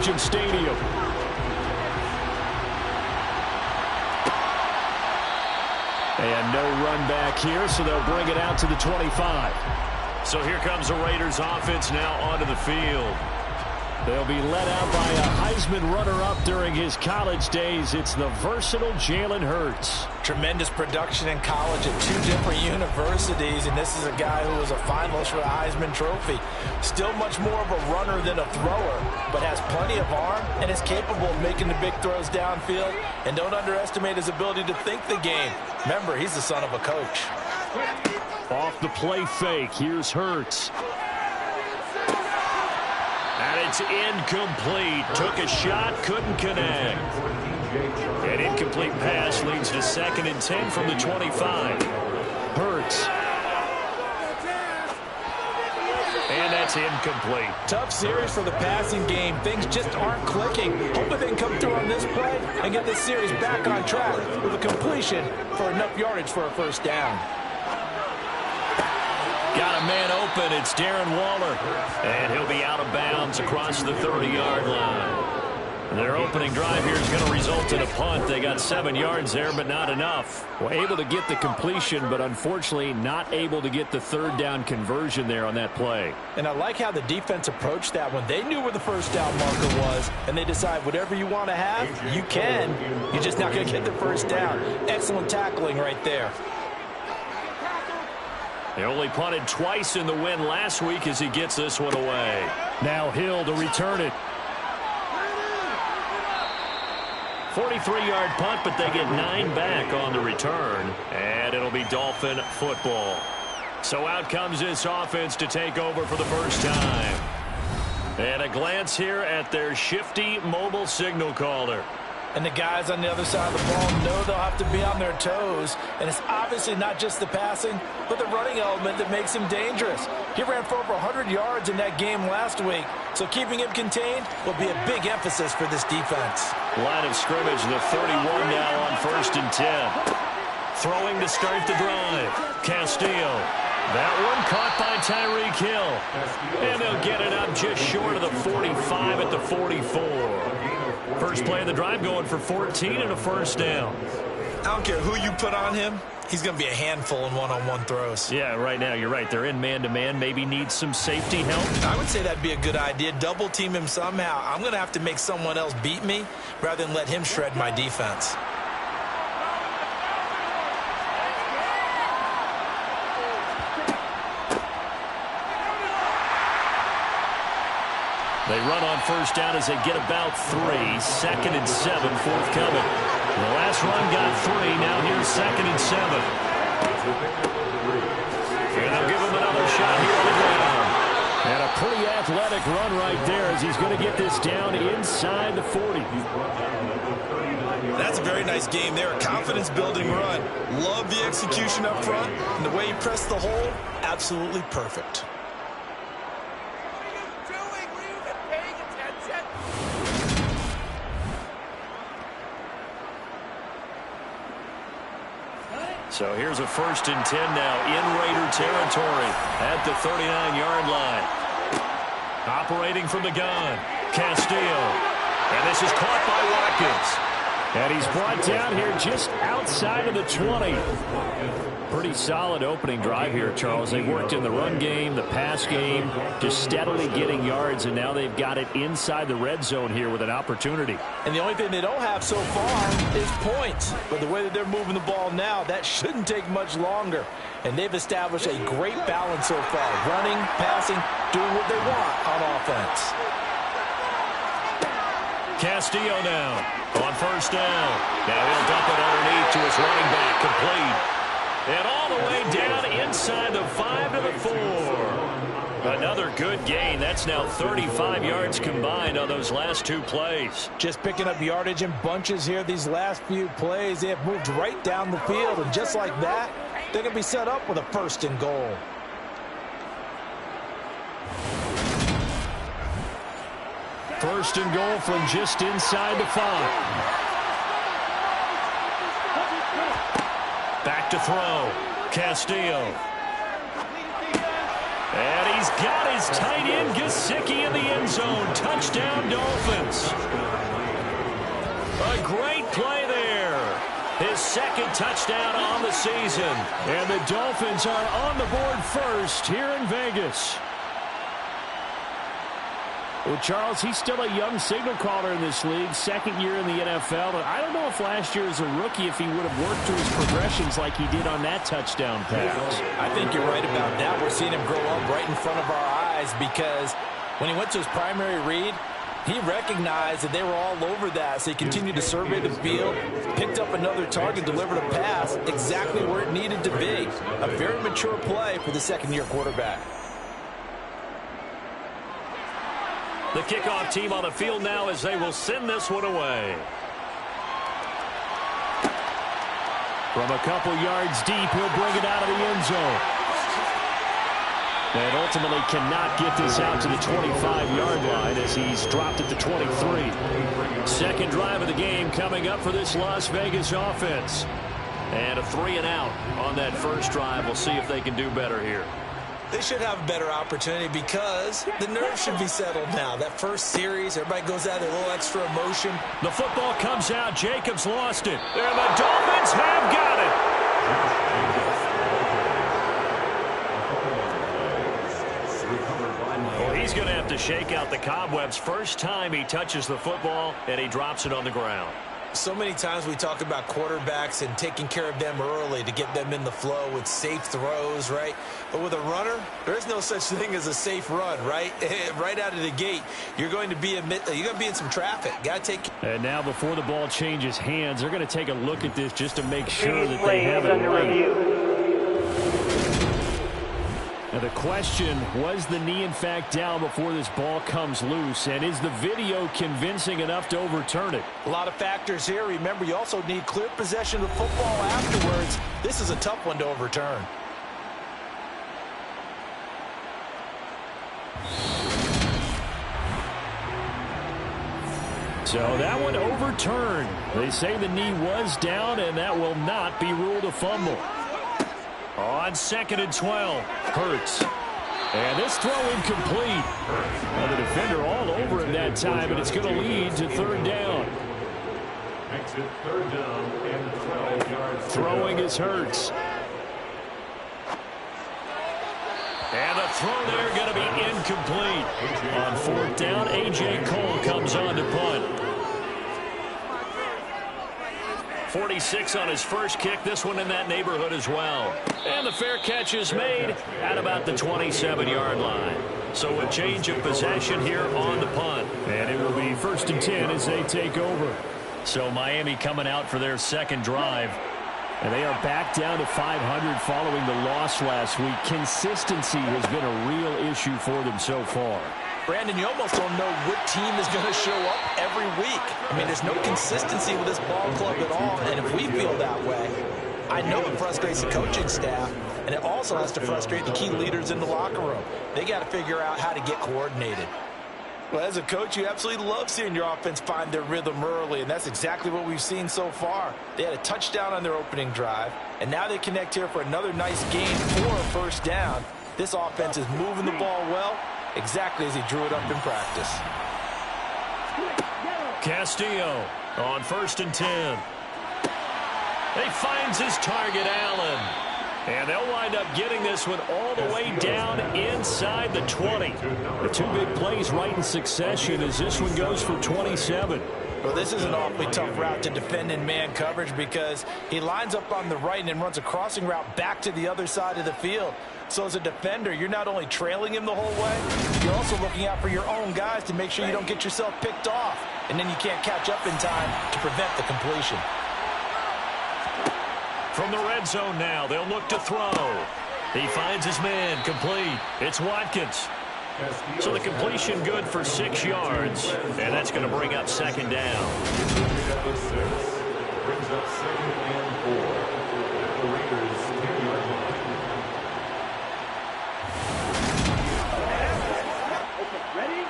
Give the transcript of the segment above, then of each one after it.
Allegiant Stadium. And no run back here, so they'll bring it out to the 25. So here comes the Raiders offense now onto the field. They'll be led out by a Heisman runner-up during his college days. It's the versatile Jalen Hurts. Tremendous production in college at 2 different universities, and this is a guy who was a finalist for the Heisman Trophy. Still much more of a runner than a thrower, but has plenty of arm and is capable of making the big throws downfield. And don't underestimate his ability to think the game. Remember, he's the son of a coach. Off the play fake, here's Hurts. And it's incomplete. Took a shot, couldn't connect. An incomplete pass leads to 2nd and 10 from the 25. Hurts. And that's incomplete. Tough series for the passing game. Things just aren't clicking. Hoping they can come through on this play and get this series back on track with a completion for enough yardage for a first down. Got a man open. It's Darren Waller. And he'll be out of bounds across the 30-yard line. Their opening drive here is going to result in a punt. They got 7 yards there, but not enough. Well, able to get the completion, but unfortunately not able to get the 3rd down conversion there on that play. And I like how the defense approached that one. They knew where the first down marker was, and they decide whatever you want to have, you can. You're just not going to get the first down. Excellent tackling right there. They only punted twice in the win last week as he gets this one away. Now Hill to return it. 43-yard punt, but they get 9 back on the return. And it'll be Dolphin football. So out comes this offense to take over for the first time. And a glance here at their shifty mobile signal caller. And the guys on the other side of the ball know they'll have to be on their toes. And it's obviously not just the passing, but the running element that makes him dangerous. He ran for over 100 yards in that game last week, so keeping him contained will be a big emphasis for this defense. Line of scrimmage, the 31 now on 1st and 10. Throwing to start the drive. Castillo. That one caught by Tyreek Hill. And they'll get it up just short of the 45 at the 44. First play of the drive going for 14 and a first down. I don't care who you put on him. He's going to be a handful in one-on-one throws. Yeah, right now you're right. They're in man-to-man. Maybe need some safety help. I would say that'd be a good idea. Double team him somehow. I'm going to have to make someone else beat me rather than let him shred my defense. They run on first down as they get about 3. 2nd and 7 forthcoming. The last run got 3. Now here's 2nd and 7. And they'll give him another shot here on the ground. And a pretty athletic run right there as he's going to get this down inside the 40. That's a very nice game there. A confidence-building run. Love the execution up front. And the way he pressed the hole, absolutely perfect. So here's a 1st and 10 now in Raider territory at the 39-yard line. Operating from the gun, Castillo. And this is caught by Watkins. And he's brought down here just outside of the 20. Pretty solid opening drive here, Charles. They've worked in the run game, the pass game, just steadily getting yards, and now they've got it inside the red zone here with an opportunity. And the only thing they don't have so far is points. But the way that they're moving the ball now, that shouldn't take much longer. And they've established a great balance so far. Running, passing, doing what they want on offense. Castillo now on first down. Now he'll dump it underneath to his running back, complete. And all the way down inside the 5 to the 4. Another good gain. That's now 35 yards combined on those last 2 plays. Just picking up yardage in bunches here these last few plays. They have moved right down the field, and just like that, they're going to be set up with a 1st and goal. First and goal from just inside the 5. Back to throw. Castillo. And he's got his tight end Gesicki in the end zone. Touchdown, Dolphins. A great play there. His second touchdown on the season. And the Dolphins are on the board first here in Vegas. Well, Charles, he's still a young signal caller in this league, second year in the NFL. But I don't know if last year as a rookie, if he would have worked through his progressions like he did on that touchdown pass. I think you're right about that. We're seeing him grow up right in front of our eyes because when he went to his primary read, he recognized that they were all over that, so he continued to survey the field, picked up another target, delivered a pass exactly where it needed to be. A very mature play for the second-year quarterback. The kickoff team on the field now as they will send this one away. From a couple yards deep, he'll bring it out of the end zone. And ultimately cannot get this out to the 25-yard line as he's dropped at the 23. Second drive of the game coming up for this Las Vegas offense. And a 3 and out on that first drive. We'll see if they can do better here. They should have a better opportunity because the nerves should be settled now. That first series, everybody goes out there, a little extra emotion. The football comes out. Jacobs lost it. And the Dolphins have got it. Well, he's going to have to shake out the cobwebs. First time he touches the football, and he drops it on the ground. So many times we talk about quarterbacks and taking care of them early to get them in the flow with safe throws, right? But with a runner, there's no such thing as a safe run, right? Right out of the gate, you're going to be in some traffic. Got to take. And now before the ball changes hands, they're going to take a look at this just to make sure that they have it right. Now the question, was the knee in fact down before this ball comes loose? And is the video convincing enough to overturn it? A lot of factors here. Remember, you also need clear possession of the football afterwards. This is a tough one to overturn. So that one overturned. They say the knee was down, and that will not be ruled a fumble. On 2nd and 12, Hurts. And this throw incomplete. Now the defender all over him that time, and it's going to lead to third down. Exit third down and 12 yards. Throwing is Hurts. And the throw there going to be incomplete. On fourth down, A.J. Cole comes on to punt. 46 on his first kick. This one in that neighborhood as well. And the fair catch is made at about the 27-yard line. So a change of possession here on the punt. And it will be 1st and 10 as they take over. So Miami coming out for their second drive. And they are back down to 500 following the loss last week. Consistency has been a real issue for them so far. Brandon, you almost don't know what team is going to show up every week. I mean, there's no consistency with this ball club at all, and if we feel that way, I know it frustrates the coaching staff, and it also has to frustrate the key leaders in the locker room. They got to figure out how to get coordinated. Well, as a coach, you absolutely love seeing your offense find their rhythm early, and that's exactly what we've seen so far. They had a touchdown on their opening drive, and now they connect here for another nice gain for a first down. This offense is moving the ball well, exactly as he drew it up in practice. Castillo on 1st and 10. He finds his target, Allen. And they'll wind up getting this one all the way down inside the 20. The two big plays right in succession as this one goes for 27. Well, this is an awfully tough route to defend in man coverage because he lines up on the right and then runs a crossing route back to the other side of the field. So as a defender, you're not only trailing him the whole way, you're also looking out for your own guys to make sure you don't get yourself picked off. And then you can't catch up in time to prevent the completion. From the red zone now, they'll look to throw. He finds his man, complete. It's Watkins. So the completion good for 6 yards, and that's going to bring up 2nd down. Brings up 2nd and 4. The Raiders 10-yard line. Ready?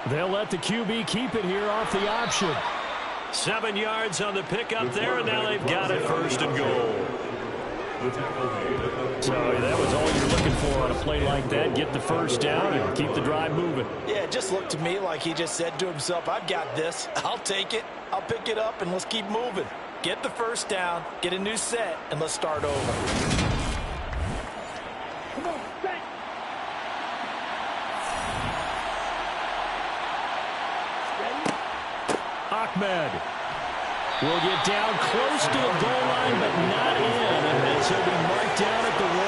They'll let the QB keep it here off the option. 7 yards on the pickup there, and now they've got it 1st and goal. So that was all you're looking for on a play like that. Get the 1st down and keep the drive moving. Yeah, it just looked to me like he just said to himself, I've got this. I'll take it. I'll pick it up, and let's keep moving. Get the 1st down, get a new set, and let's start over. Come on, stay. Ahmed will get down close to the goal line, but not in, and so he'll be marked down at the 1.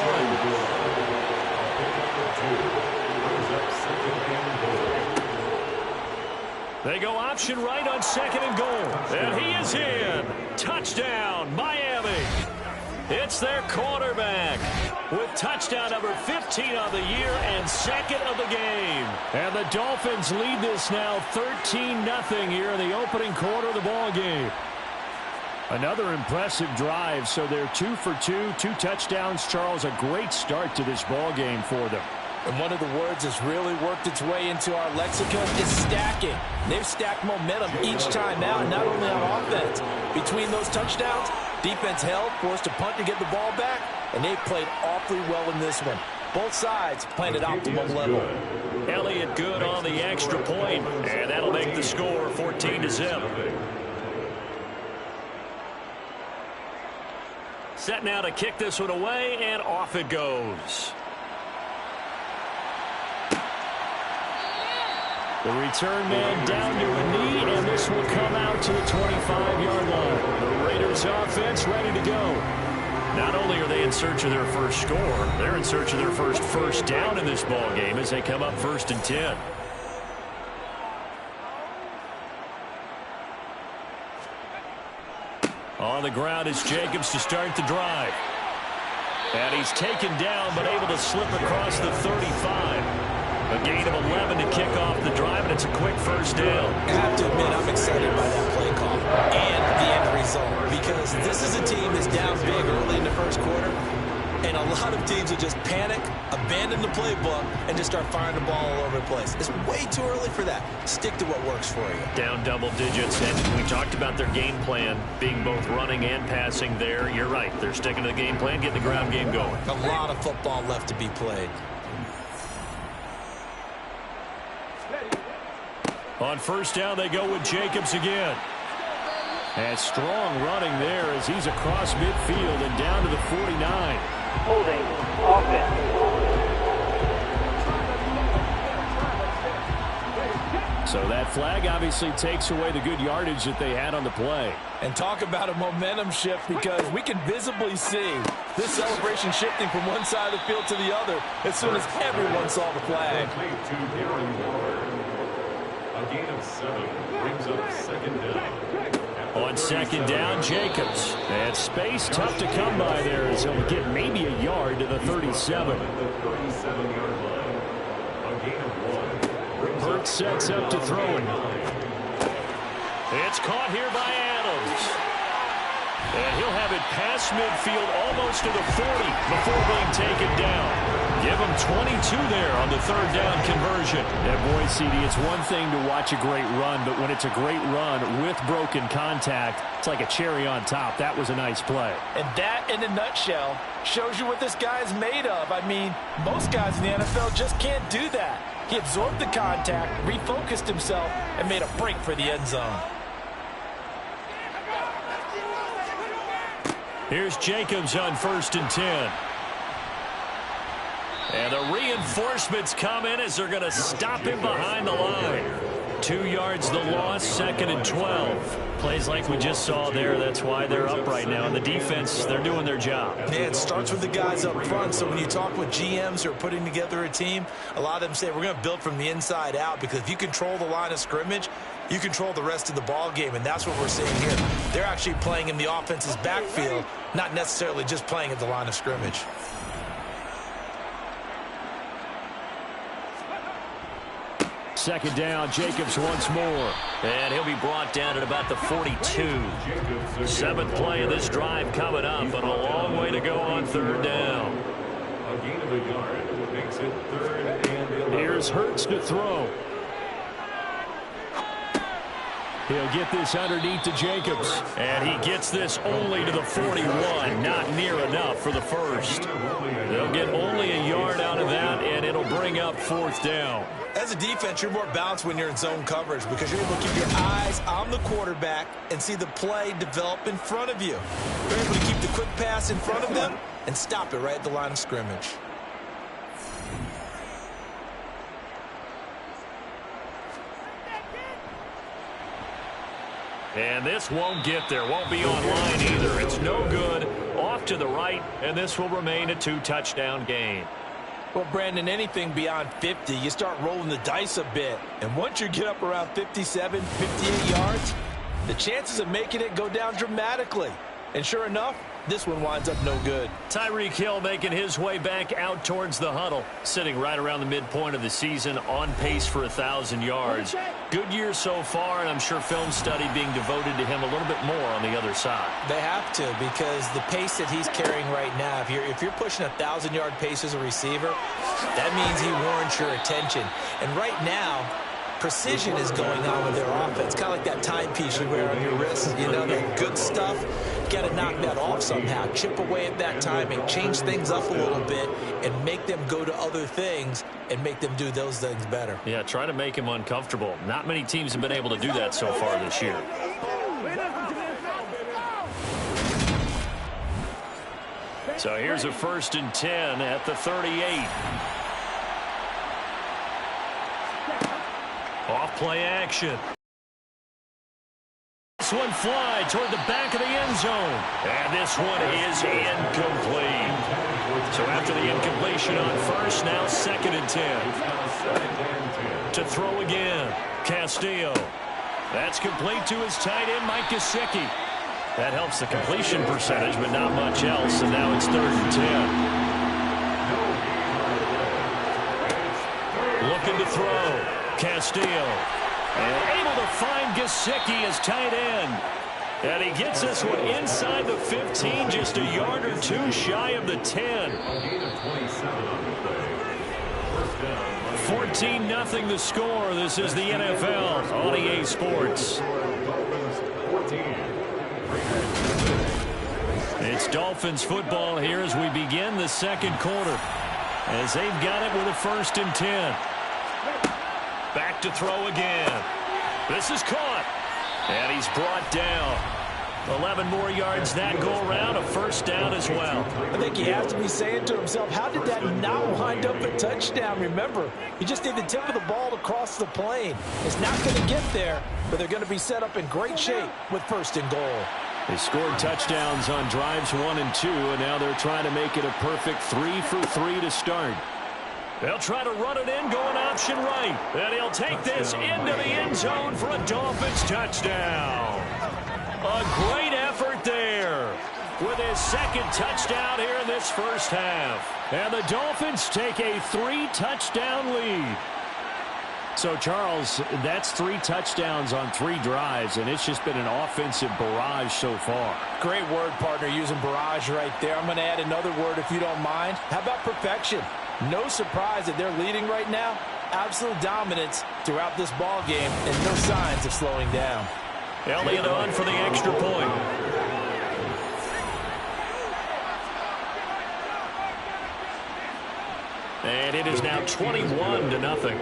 They go option right on 2nd and goal, and he is in. Touchdown, Miami. It's their quarterback with touchdown number 15 on the year and 2nd of the game. And the Dolphins lead this now 13-0 here in the opening quarter of the ball game. Another impressive drive, so they're 2 for 2, 2 touchdowns. Charles, a great start to this ball game for them. And one of the words that's really worked its way into our lexicon is stacking. They've stacked momentum each time out, not only on offense. Between those touchdowns, defense held, forced a punt to get the ball back, and they played awfully well in this one. Both sides playing at optimum level. Elliott good on the extra point, and that'll make the score 14-0. Set now to kick this one away, and off it goes. The return man down to a knee, and this will come out to the 25-yard line. The Raiders offense ready to go. Not only are they in search of their first score, they're in search of their first down in this ball game as they come up 1st and 10. On the ground is Jacobs to start the drive. And he's taken down but able to slip across the 35. A gain of 11 to kick off the drive, and it's a quick 1st down. I have to admit, I'm excited by that play call and the end result, because this is a team that's down big early in the 1st quarter, and a lot of teams will just panic, abandon the playbook, and just start firing the ball all over the place. It's way too early for that. Stick to what works for you. Down double digits, and we talked about their game plan being both running and passing there. You're right. They're sticking to the game plan, getting the ground game going. A lot of football left to be played. On 1st down, they go with Jacobs again. And strong running there as he's across midfield and down to the 49. Holding offense. So that flag obviously takes away the good yardage that they had on the play. And talk about a momentum shift, because we can visibly see this celebration shifting from one side of the field to the other as soon as everyone saw the flag. A gain of 7 brings up 2nd down. On 2nd down, Jacobs. And space tough to come by there as he'll get maybe a yard to the 37. The 37-yard line. A gain of 1. Hurt sets up to throw it. It's caught here by Adams. And he'll have it past midfield almost to the 40 before being taken down. Give him 22 there on the 3rd down conversion. Yeah, boy, CD, it's one thing to watch a great run, but when it's a great run with broken contact, it's like a cherry on top. That was a nice play. And that, in a nutshell, shows you what this guy is made of. I mean, most guys in the NFL just can't do that. He absorbed the contact, refocused himself, and made a break for the end zone. Here's Jacobs on 1st and 10. And the reinforcements come in as they're going to stop him behind the line. 2 yards the loss, 2nd and 12. Plays like we just saw there. That's why they're up right now. And the defense, they're doing their job. Yeah, it starts with the guys up front. So when you talk with GMs who are putting together a team, a lot of them say we're going to build from the inside out, because if you control the line of scrimmage, you control the rest of the ball game, and that's what we're seeing here. They're actually playing in the offense's backfield, not necessarily just playing at the line of scrimmage. Second down, Jacobs once more. And he'll be brought down at about the 42. 7th play of this drive coming up, but a long way to go on 3rd down. A gain of a yard makes it 3rd and 11. Here's Hurts to throw. He'll get this underneath to Jacobs. And he gets this only to the 41. Not near enough for the first. They'll get only a yard out of that, and it'll bring up 4th down. As a defense, you're more balanced when you're in zone coverage because you're able to keep your eyes on the quarterback and see the play develop in front of you. You're able to keep the quick pass in front of them and stop it right at the line of scrimmage. And this won't get there. Won't be online either. It's no good. Off to the right, and this will remain a 2-touchdown game. Well, Brandon, anything beyond 50, you start rolling the dice a bit. And once you get up around 57, 58 yards, the chances of making it go down dramatically. And sure enough, this one winds up no good. Tyreek Hill making his way back out towards the huddle, sitting right around the midpoint of the season, on pace for 1,000 yards. Good year so far, and I'm sure film study being devoted to him a little bit more on the other side. They have to, because the pace that he's carrying right now, if you're pushing 1,000-yard pace as a receiver, that means he warrants your attention. And right now, precision is going on with their offense. Kind of like that timepiece you wear on your wrist. You know, that good stuff. You got to knock that off somehow. Chip away at that timing. Change things up a little bit and make them go to other things and make them do those things better. Yeah, try to make him uncomfortable. Not many teams have been able to do that so far this year. So here's a 1st and 10 at the 38. Off play action. This one fly toward the back of the end zone. And this one is incomplete. So after the incompletion on first, now 2nd and 10. To throw again. Castillo. That's complete to his tight end, Mike Gesicki. That helps the completion percentage, but not much else. And now it's 3rd and 10. Looking to throw. Castillo, and able to find Gesicki as tight end. And he gets this one inside the 15, just a yard or two shy of the 10. 14-0 the score. This is the NFL on EA Sports. It's Dolphins football here as we begin the 2nd quarter, as they've got it with a 1st and 10. Back to throw again. This is caught. And he's brought down. 11 more yards that go around. A 1st down as well. I think he has to be saying to himself, how did that not wind up a touchdown? Remember, you just need the tip of the ball to cross the plane. It's not going to get there, but they're going to be set up in great shape with 1st and goal. They scored touchdowns on drives 1 and 2, and now they're trying to make it a perfect 3 for 3 to start. They'll try to run it in, going option right. And he'll take this into the end zone for a Dolphins touchdown. A great effort there with his 2nd touchdown here in this 1st half. And the Dolphins take a 3-touchdown lead. So, Charles, that's 3 touchdowns on 3 drives, and it's just been an offensive barrage so far. Great word, partner, using barrage right there. I'm going to add another word if you don't mind. How about perfection? No surprise that they're leading right now. Absolute dominance throughout this ball game and no signs of slowing down. Elliott on for the extra point. And it is now 21-0.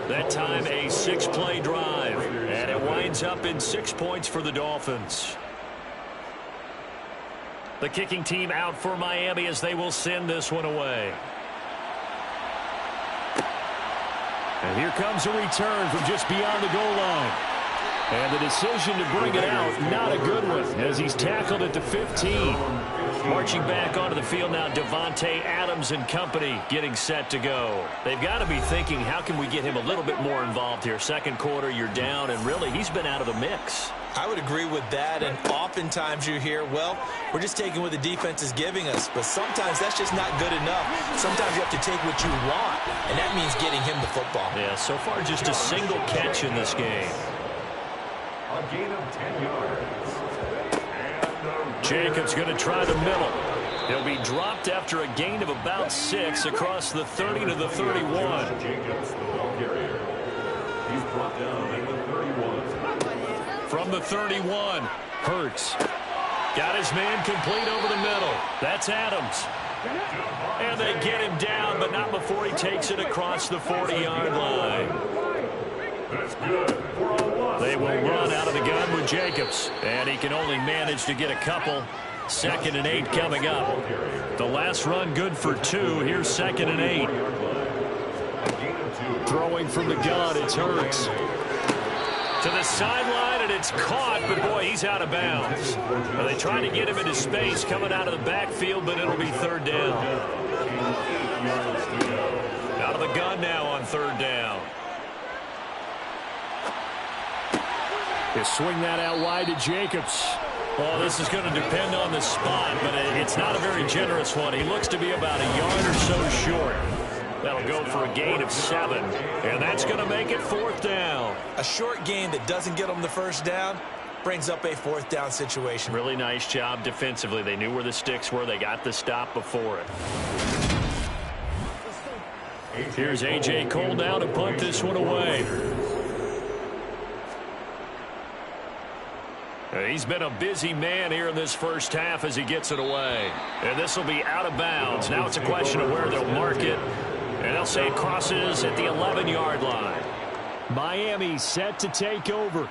That time a 6-play drive. And it winds up in 6 points for the Dolphins. The kicking team out for Miami as they will send this one away. And here comes a return from just beyond the goal line. And the decision to bring it out, not a good one, as he's tackled at the 15. Marching back onto the field now, Devontae Adams and company getting set to go. They've got to be thinking, how can we get him a little bit more involved here? 2nd quarter, you're down, and really, he's been out of the mix. I would agree with that, and oftentimes you hear, well, we're just taking what the defense is giving us, but sometimes that's just not good enough. Sometimes you have to take what you want, and that means getting him the football. Yeah, so far just a single catch in this game. A gain of 10 yards. Jacobs going to try the middle. He'll be dropped after a gain of about 6 across the 30 to the 31. Jacobs, the ball carrier. He's brought down at the 31. from the 31. Hurts. Got his man complete over the middle. That's Adams. And they get him down, but not before he takes it across the 40-yard line. They will run out of the gun with Jacobs, and he can only manage to get a couple. 2nd and 8 coming up. The last run good for 2. Here's 2nd and 8. Throwing from the gun, it's Hurts. To the sideline, and it's caught, but boy, he's out of bounds. Well, they try to get him into space coming out of the backfield, but it'll be 3rd down. Out of the gun now on 3rd down. They swing that out wide to Jacobs. Well, this is going to depend on the spot, but it's not a very generous one. He looks to be about a yard or so short. That'll go for a gain of 7, and that's going to make it 4th down. A short gain that doesn't get them the 1st down brings up a 4th down situation. Really nice job defensively. They knew where the sticks were. They got the stop before it. Here's A.J. Cole now to punt this one away. He's been a busy man here in this first half as he gets it away. And this will be out of bounds. Now it's a question of where they'll mark it. And they'll say it crosses at the 11-yard line. Miami set to take over.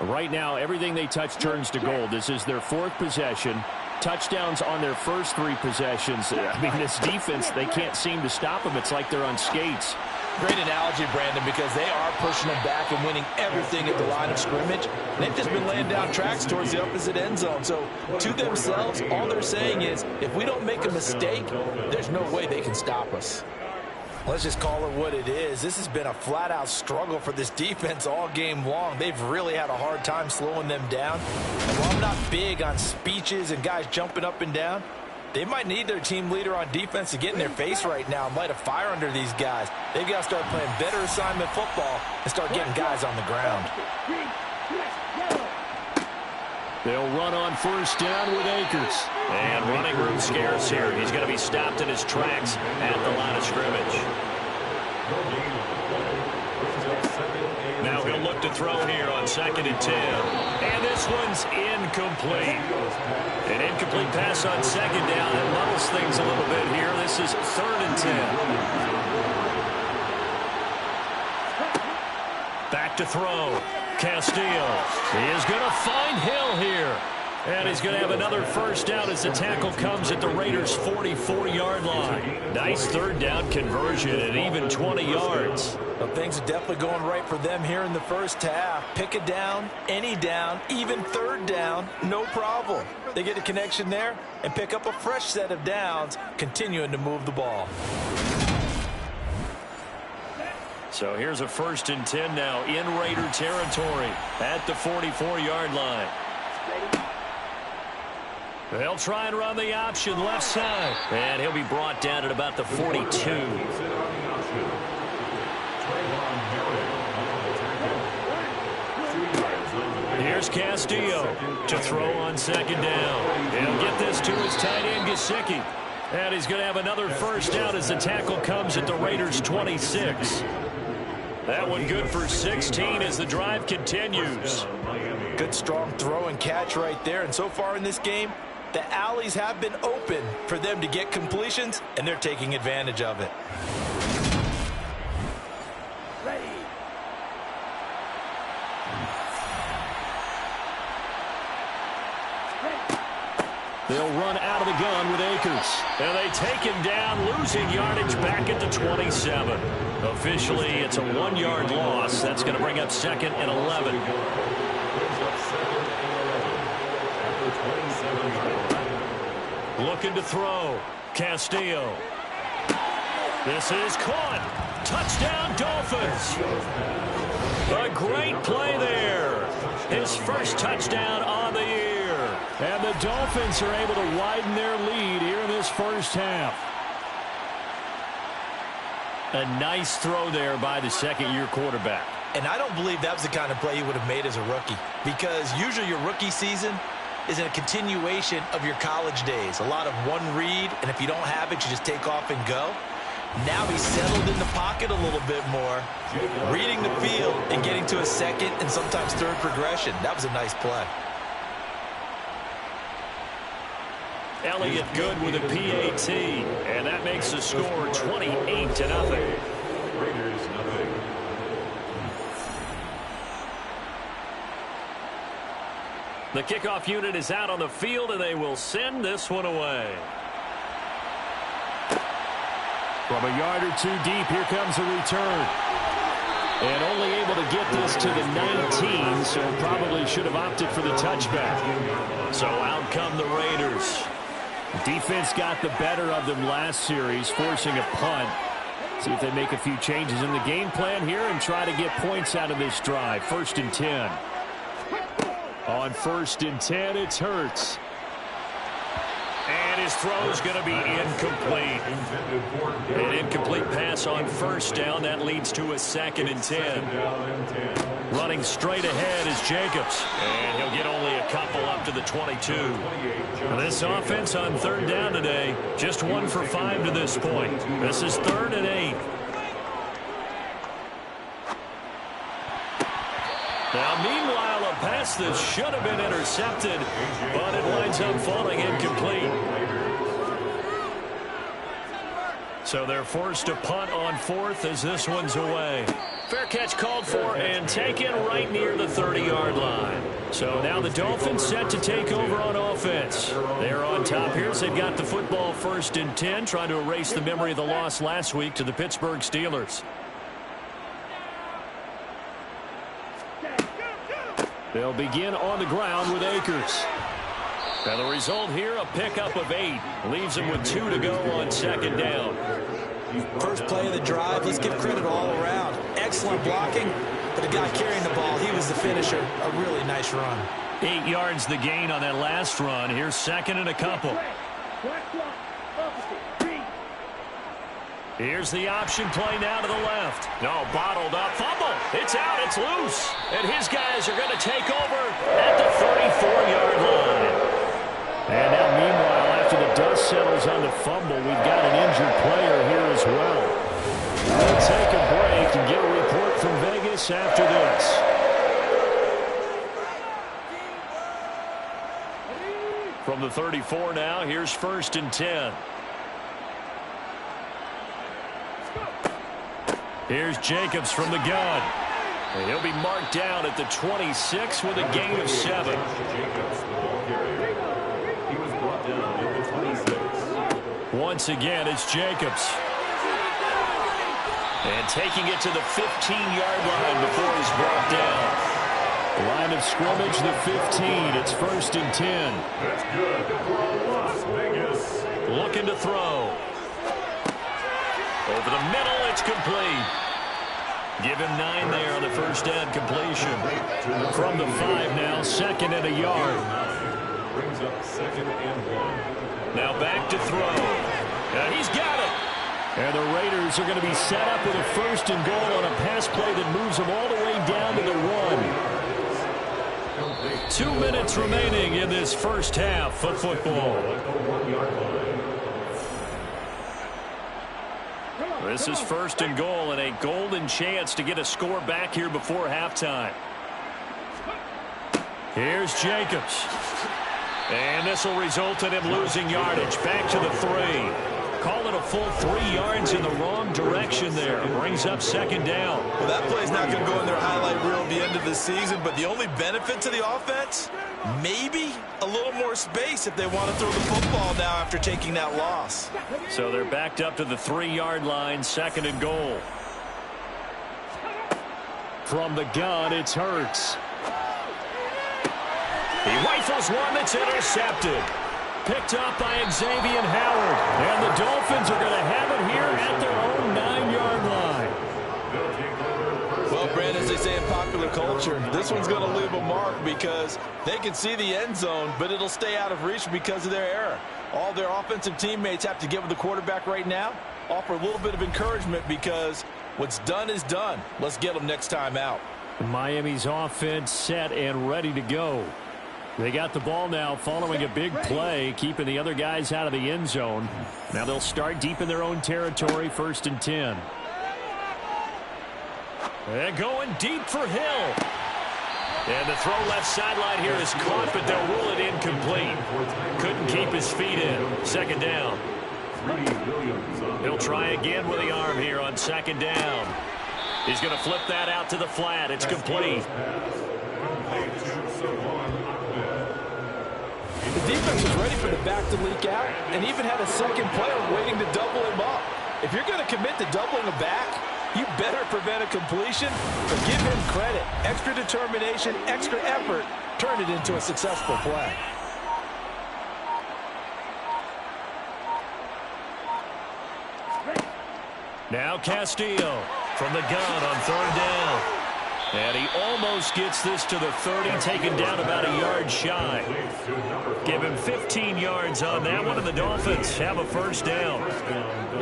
Right now, everything they touch turns to gold. This is their 4th possession. Touchdowns on their first 3 possessions. I mean, this defense, they can't seem to stop them. It's like they're on skates. Great analogy, Brandon, because they are pushing them back and winning everything at the line of scrimmage. They've just been laying down tracks towards the opposite end zone. So to themselves, all they're saying is, if we don't make a mistake, there's no way they can stop us. Let's just call it what it is. This has been a flat-out struggle for this defense all game long. They've really had a hard time slowing them down. And while I'm not big on speeches and guys jumping up and down, they might need their team leader on defense to get in their face right now and light a fire under these guys. They've got to start playing better assignment football and start getting guys on the ground. They'll run on 1st down with Akers. And running room scarce here. He's going to be stopped in his tracks at the line of scrimmage. Now he'll look to throw here on 2nd and 10. And this one's incomplete. An incomplete pass on 2nd down. That muddles things a little bit here. This is 3rd and 10. Back to throw. Castillo. He is going to find Hill here. And he's going to have another 1st down as the tackle comes at the Raiders' 44-yard line. Nice 3rd down conversion at even 20 yards. Well, things are definitely going right for them here in the first half. Pick a down, any down, even 3rd down, no problem. They get a connection there and pick up a fresh set of downs, continuing to move the ball. So here's a 1st and 10 now in Raider territory at the 44-yard line. They'll try and run the option left side. And he'll be brought down at about the 42. Here's Castillo to throw on 2nd down. He'll get this to his tight end, Gesicki. And he's going to have another 1st down as the tackle comes at the Raiders' 26. That one good for 16 as the drive continues. Good strong throw and catch right there. And so far in this game, the alleys have been open for them to get completions, and they're taking advantage of it. They'll run out of the gun with Akers. And they take him down, losing yardage back at the 27. Officially, it's a 1-yard loss. That's going to bring up 2nd and 11. Looking to throw. Castillo. This is caught. Touchdown, Dolphins. A great play there. His first touchdown on the year. And the Dolphins are able to widen their lead here in this first half. A nice throw there by the 2nd-year quarterback. And I don't believe that was the kind of play he would have made as a rookie, because usually your rookie season is a continuation of your college days. A lot of one read, and if you don't have it, you just take off and go. Now he's settled in the pocket a little bit more, reading the field and getting to a second and sometimes third progression. That was a nice play. Elliott good with a PAT, and that makes the score 28-0. Raiders, nothing. The kickoff unit is out on the field, and they will send this one away. From a yard or two deep, here comes a return. And only able to get this to the 19, so probably should have opted for the touchback. So out come the Raiders. Defense got the better of them last series, forcing a punt. See if they make a few changes in the game plan here and try to get points out of this drive. 1st and 10. On 1st and 10, it's Hurts. And his throw is going to be incomplete. An incomplete pass on 1st down. That leads to a 2nd and 10. Running straight ahead is Jacobs. And he'll get only a couple up to the 22. This offense on 3rd down today, just 1 for 5 to this point. This is 3rd and 8. Now, meanwhile, a pass that should have been intercepted, but it winds up falling incomplete. So they're forced to punt on 4th as this one's away. Fair catch called for and taken right near the 30-yard line. So now the Dolphins set to take over on offense. They're on top here as they've got the football 1st and 10, trying to erase the memory of the loss last week to the Pittsburgh Steelers. They'll begin on the ground with Akers. Now the result here, a pickup of 8. Leaves them with 2 to go on 2nd down. First play of the drive, let's give credit all around. Excellent blocking, but the guy carrying the ball, he was the finisher. A really nice run. 8 yards the gain on that last run. Here's 2nd and a couple. Here's the option play now to the left. No, bottled up. Fumble. It's out. It's loose. And his guys are going to take over at the 34-yard line. And now, meanwhile, after the dust settles on the fumble, we've got an injured player here as well. We'll take a break and get a report from Vegas after this. From the 34 now, here's 1st and 10. Here's Jacobs from the gun. And he'll be marked down at the 26 with a gain of 7. Once again, it's Jacobs. And taking it to the 15-yard line before he's brought down. Line of scrimmage, the 15. It's 1st and 10. That's good for Las Vegas. Looking to throw. Over the middle, it's complete. Give him 9 there on the 1st down completion. From the 5 now, 2nd and a yard. Brings up 2nd and 1. Now back to throw. And he's got it. And the Raiders are going to be set up with a 1st and goal on a pass play that moves them all the way down to the 1. 2 minutes remaining in this first half of football. This is 1st and goal and a golden chance to get a score back here before halftime. Here's Jacobs. And this will result in him losing yardage. Back to the 3. Call it a full 3 yards in the wrong direction there. Brings up 2nd down. Well, that play's not going to go in their highlight reel at the end of the season, but the only benefit to the offense, maybe a little more space if they want to throw the football now after taking that loss. So they're backed up to the 3-yard line, 2nd and goal. From the gun, it's Hurts. He rifles one that's intercepted. Picked up by Xavier Howard. And the Dolphins are going to have it here at their own 9-yard line. Well, Brandon, as they say in popular culture, this one's going to leave a mark because they can see the end zone, but it'll stay out of reach because of their error. All their offensive teammates have to give the quarterback right now, offer a little bit of encouragement because what's done is done. Let's get them next time out. Miami's offense set and ready to go. They got the ball now following a big play, keeping the other guys out of the end zone. Now they'll start deep in their own territory, 1st and 10. And going deep for Hill. And the throw left sideline here is caught, but they'll rule it incomplete. Couldn't keep his feet in. 2nd down. He'll try again with the arm here on 2nd down. He's going to flip that out to the flat. It's complete. The defense was ready for the back to leak out and even had a second player waiting to double him up. If you're going to commit to doubling a back, you better prevent a completion, but give him credit. Extra determination, extra effort, turned it into a successful play. Now Castillo from the gun on 3rd down. And he almost gets this to the 30, taken down about a yard shy. Give him 15 yards on that one, and the Dolphins have a 1st down.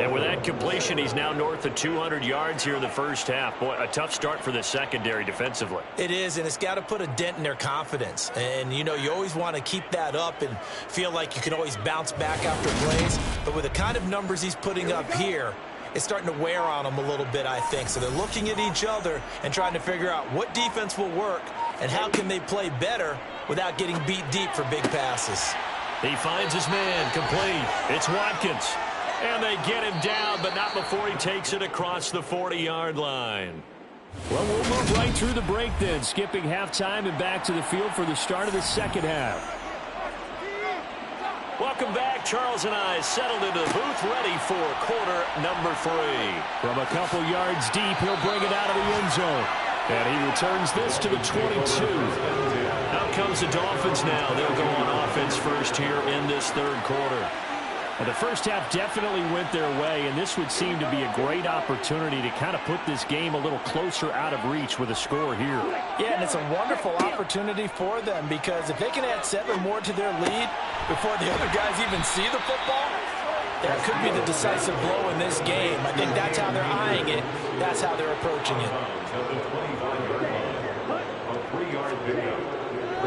And with that completion, he's now north of 200 yards here in the 1st half. Boy, a tough start for the secondary defensively. It is, and it's got to put a dent in their confidence. And, you know, you always want to keep that up and feel like you can always bounce back after plays. But with the kind of numbers he's putting up here, it's starting to wear on them a little bit, I think. So they're looking at each other and trying to figure out what defense will work and how can they play better without getting beat deep for big passes. He finds his man, complete. It's Watkins. And they get him down, but not before he takes it across the 40-yard line. Well, we'll move right through the break then, skipping halftime and back to the field for the start of the 2nd half. Welcome back. Charles and I settled into the booth, ready for quarter number 3. From a couple yards deep, he'll bring it out of the end zone. And he returns this to the 22. Out comes the Dolphins now. They'll go on offense first here in this 3rd quarter. Well, the 1st half definitely went their way, and this would seem to be a great opportunity to kind of put this game a little closer out of reach with a score here. Yeah, and it's a wonderful opportunity for them because if they can add 7 more to their lead before the other guys even see the football, that could be the decisive blow in this game. I think that's how they're eyeing it. That's how they're approaching it.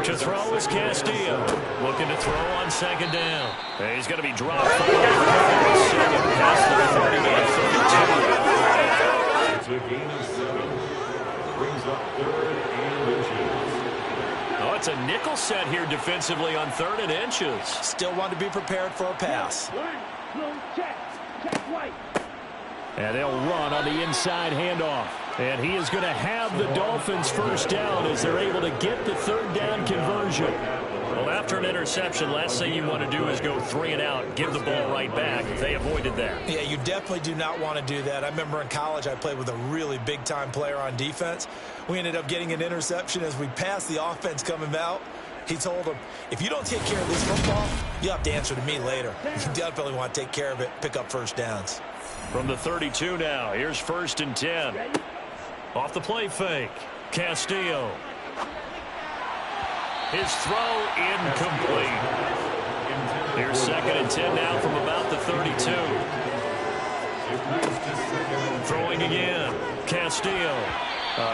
To throw is Castillo. Looking to throw on 2nd down. And he's going to be dropped. Past the 30 It's a gain of 7. Brings up 3rd and inches. Oh, it's a nickel set here defensively on 3rd and inches. Still want to be prepared for a pass. And they'll run on the inside handoff. And he is going to have the Dolphins 1st down as they're able to get the 3rd down conversion. Well, after an interception, last thing you want to do is go 3 and out and give the ball right back. They avoided that. Yeah, you definitely do not want to do that. I remember in college I played with a really big-time player on defense. We ended up getting an interception as we passed the offense coming out. He told him, if you don't take care of this football, you'll have to answer to me later. You definitely want to take care of it, pick up 1st downs. From the 32 now, here's 1st and 10. Off the play fake, Castillo. His throw incomplete. Here's 2nd and 10 now from about the 32. Throwing again, Castillo.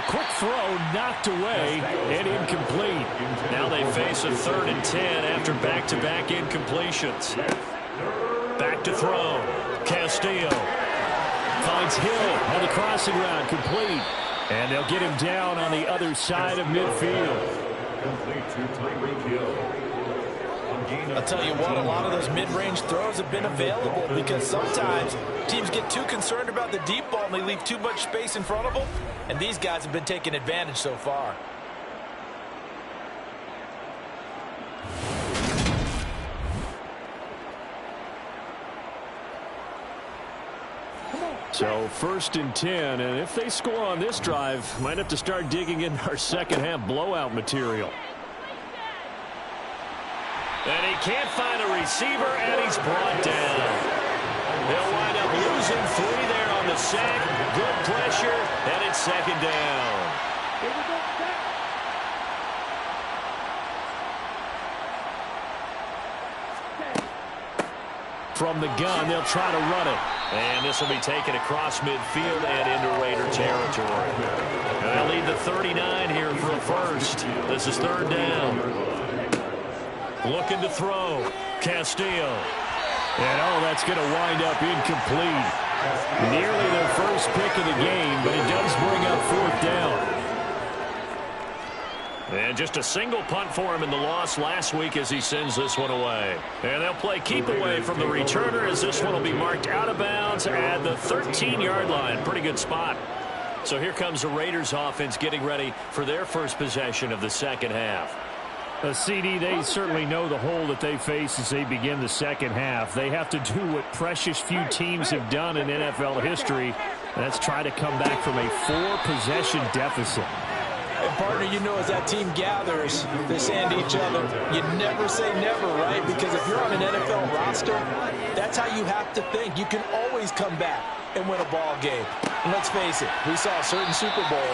Quick throw knocked away and incomplete. Now they face a 3rd and 10 after back-to-back incompletions. Back to throw, Castillo. Finds Hill on the crossing route, complete. And they'll get him down on the other side of midfield. Complete to Tyreek Hill. I'll tell you what, a lot of those mid-range throws have been available because sometimes teams get too concerned about the deep ball and they leave too much space in front of them, and these guys have been taking advantage so far. So 1st and 10, and if they score on this drive, might have to start digging in our 2nd half blowout material. And he can't find a receiver, and he's brought down. They'll wind up losing 3 there on the sack. Good pressure, and it's 2nd down. From the gun, they'll try to run it. And this will be taken across midfield and into Raider territory. And they'll lead the 39 here for a 1st. This is 3rd down. Looking to throw. Castillo. And that's going to wind up incomplete. Nearly their first pick of the game, but it does bring up 4th down. And just a single punt for him in the loss last week as he sends this one away. And they'll play keep away from the returner as this one will be marked out of bounds at the 13-yard line. Pretty good spot. So here comes the Raiders offense getting ready for their first possession of the second half. CD, they certainly know the hole that they face as they begin the second half. They have to do what precious few teams have done in NFL history, and that's try to come back from a 4-possession deficit. And partner, you know, as that team gathers, they say to each other, you never say never, right? Because if you're on an NFL roster, that's how you have to think. You can always come back and win a ball game. And let's face it, we saw a certain Super Bowl,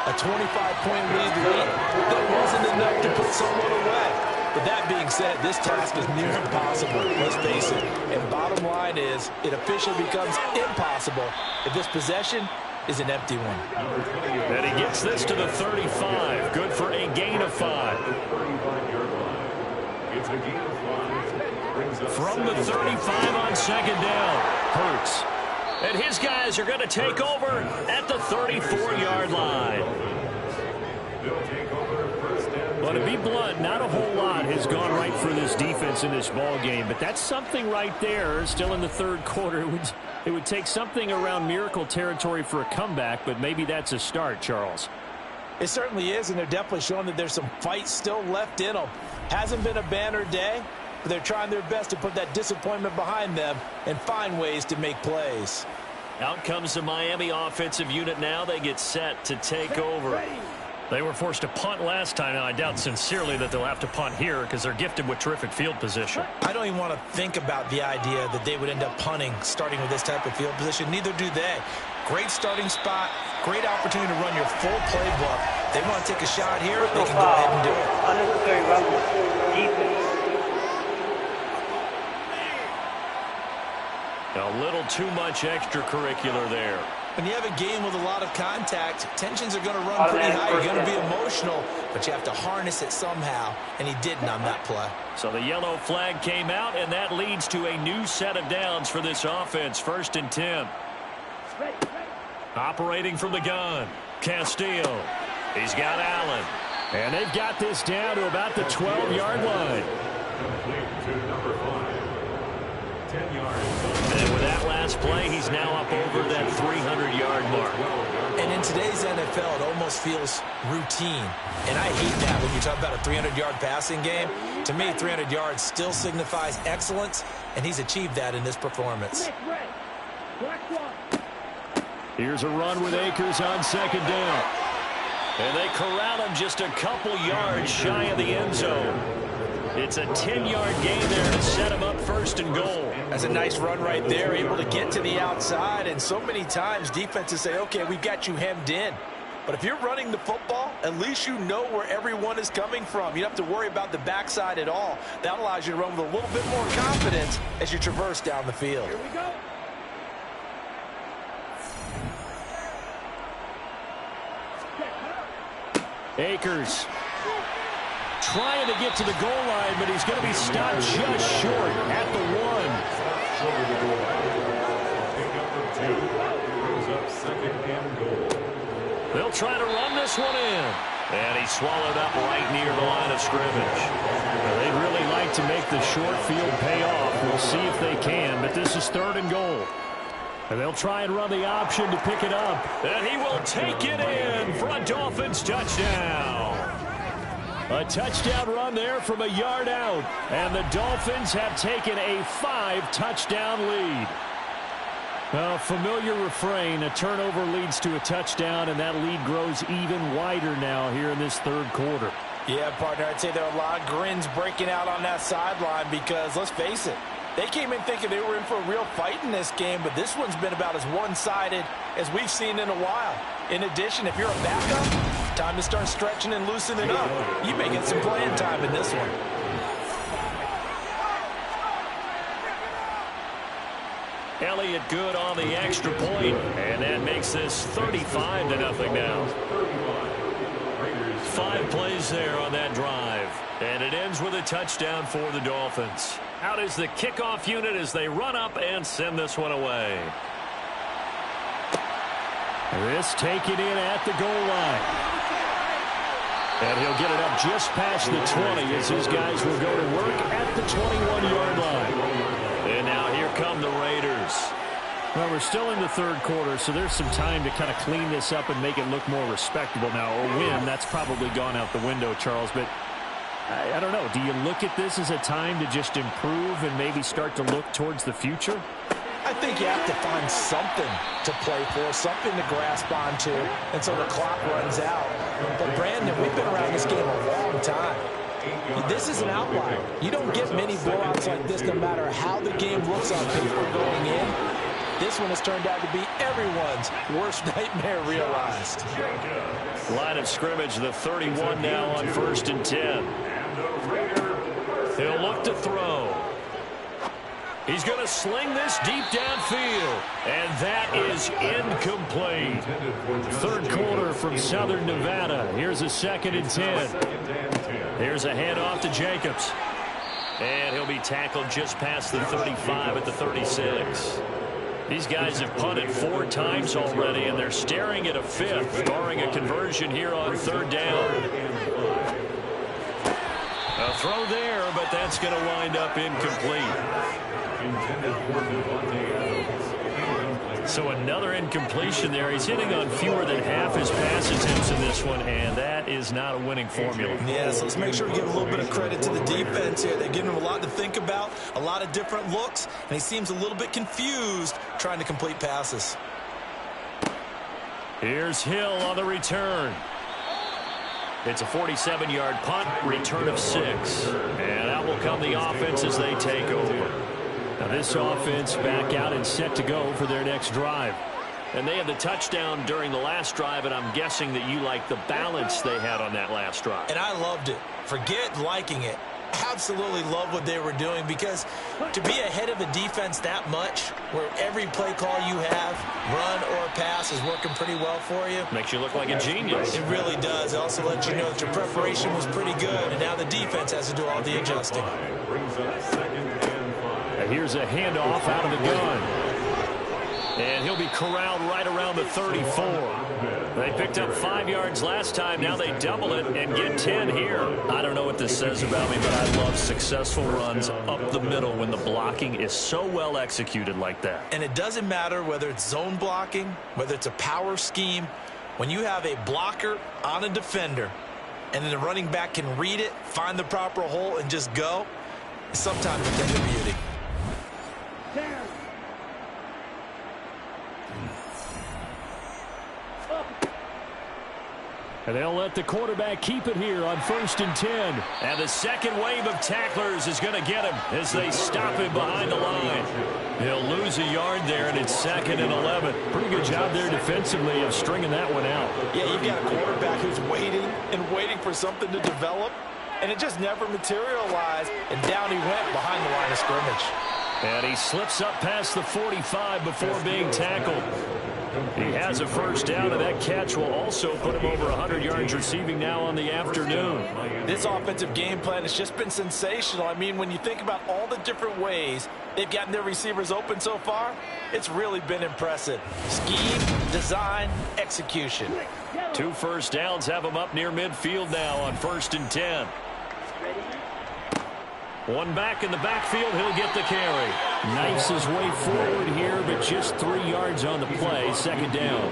a 25-point lead late that wasn't enough to put someone away. But that being said, this task is near impossible, let's face it. And bottom line is, it officially becomes impossible if this possession is an empty one. And he gets this to the 35. Good for a gain of 5. From the 35 on second down. Hurts. And his guys are going to take over at the 34-yard line. Well, to be blunt, not a whole lot has gone right for this defense in this ball game, but that's something right there. Still in the third quarter, it would take something around miracle territory for a comeback, but maybe that's a start, Charles. It certainly is, and they're definitely showing that there's some fight still left in them. Hasn't been a banner day, but they're trying their best to put that disappointment behind them and find ways to make plays. Out comes the Miami offensive unit now. They get set to take over. They were forced to punt last time. Now, I doubt sincerely that they'll have to punt here because they're gifted with terrific field position. I don't even want to think about the idea that they would end up punting starting with this type of field position. Neither do they. Great starting spot, great opportunity to run your full playbook. They want to take a shot here, they can go ahead and do it. Unnecessary roughness. Defense. A little too much extracurricular there. When you have a game with a lot of contact, tensions are going to run pretty high. You're going to be emotional, but you have to harness it somehow, and he didn't on that play. So the yellow flag came out, and that leads to a new set of downs for this offense. 1st and 10. Operating from the gun, Castillo. He's got Allen. And they've got this down to about the 12-yard line. And with that last play, he's now up over that 300-yard mark. And in today's NFL, it almost feels routine. And I hate that when you talk about a 300-yard passing game. To me, 300 yards still signifies excellence, and he's achieved that in this performance. Here's a run with Akers on second down. And they corral him just a couple yards shy of the end zone. It's a 10-yard gain there to set him up 1st and goal. That's a nice run right there, able to get to the outside. And so many times defenses say, okay, we've got you hemmed in. But if you're running the football, at least you know where everyone is coming from. You don't have to worry about the backside at all. That allows you to run with a little bit more confidence as you traverse down the field. Here we go. Akers trying to get to the goal line, but he's going to be stopped just short at the 1. They'll try to run this one in. And he swallowed up right near the line of scrimmage. Well, they'd really like to make the short field pay off. We'll see if they can, but this is 3rd and goal. And they'll try and run the option to pick it up. And he will take it in for a Dolphins touchdown. A touchdown run there from a yard out. And the Dolphins have taken a 5-touchdown lead. A familiar refrain, a turnover leads to a touchdown, and that lead grows even wider now here in this 3rd quarter. Yeah, partner, I'd say there are a lot of grins breaking out on that sideline because, let's face it, they came in thinking they were in for a real fight in this game, but this one's been about as one-sided as we've seen in a while. In addition, if you're a backup, time to start stretching and loosening up. You may get some playing time in this one. Elliott good on the extra point, and that makes this 35-0 now. 5 plays there on that drive. And it ends with a touchdown for the Dolphins. Out is the kickoff unit as they run up and send this one away. This taken in at the goal line. And he'll get it up just past the 20 as his guys will go to work at the 21-yard line. And now here come the Raiders. Well, we're still in the third quarter, so there's some time to kind of clean this up and make it look more respectable now. Or win, that's probably gone out the window, Charles. But I don't know. Do you look at this as a time to just improve and maybe start to look towards the future? I think you have to find something to play for, something to grasp onto until the clock runs out. But, Brandon, we've been around this game a long time. This is an outlier. You don't get many blowouts like this no matter how the game looks on paper going in. This one has turned out to be everyone's worst nightmare realized. Line of scrimmage, the 31 now on 1st and 10. He'll look to throw. He's going to sling this deep downfield. And that is incomplete. Third quarter from Southern Nevada. Here's a 2nd and 10. Here's a handoff to Jacobs. And he'll be tackled just past the 35 at the 36. These guys have punted 4 times already, and they're staring at a 5th, barring a conversion here on 3rd down. A throw there, but that's going to wind up incomplete. So another incompletion there. He's hitting on fewer than half his pass attempts in this one, and that is not a winning formula. Yeah, so let's make sure we give a little bit of credit to the defense here. They're giving him a lot to think about, a lot of different looks, and he seems a little bit confused trying to complete passes. Here's Hill on the return. It's a 47-yard punt, return of 6. And out will come the offense as they take over. Now this offense back out and set to go for their next drive. And they had the touchdown during the last drive, and I'm guessing that you like the balance they had on that last drive. And I loved it. Forget liking it. Absolutely love what they were doing, because to be ahead of a defense that much, where every play call you have, run or pass, is working pretty well for you. Makes you look like a genius. It really does. It also lets you know that your preparation was pretty good, and now the defense has to do all the adjusting. And here's a handoff out of the gun. And he'll be corralled right around the 34. They picked up 5 yards last time. Now they double it and get 10 here. I don't know what this says about me, but I love successful runs up the middle when the blocking is so well executed like that. And it doesn't matter whether it's zone blocking, whether it's a power scheme. When you have a blocker on a defender and then the running back can read it, find the proper hole, and just go, it's sometimes a thing of beauty. And they'll let the quarterback keep it here on 1st and 10. And the second wave of tacklers is going to get him as they stop him behind the line. He'll lose a yard there, and it's 2nd and 11. Pretty good job there defensively of stringing that one out. Yeah, you've got a quarterback who's waiting and waiting for something to develop, and it just never materialized, and down he went behind the line of scrimmage. And he slips up past the 45 before being tackled. He has a first down, and that catch will also put him over 100 yards receiving now on the afternoon. This offensive game plan has just been sensational. I mean, when you think about all the different ways they've gotten their receivers open so far, it's really been impressive. Scheme, design, execution. 2 first downs have him up near midfield now on 1st and 10. One back in the backfield, he'll get the carry. Knifes his way forward here, but just 3 yards on the play. 2nd down.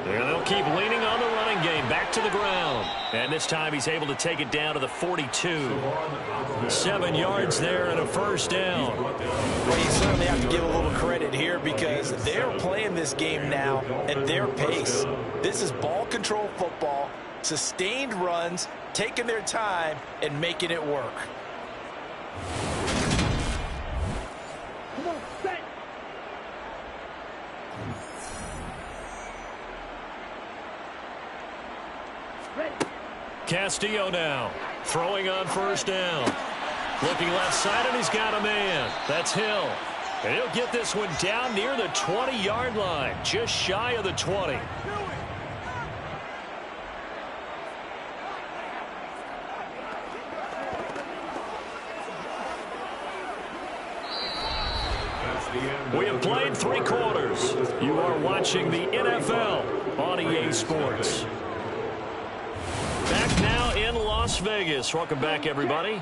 And they'll keep leaning on the running game. Back to the ground. And this time he's able to take it down to the 42. 7 yards there and a first down. Well, you certainly have to give a little credit here, because they're playing this game now at their pace. This is ball control football, sustained runs, taking their time and making it work. Castillo now, throwing on first down. Looking left side, and he's got a man. That's Hill. And he'll get this one down near the 20-yard line, just shy of the 20. We have played 3 quarters. You are watching the NFL on EA Sports. Back now in Las Vegas. Welcome back, everybody.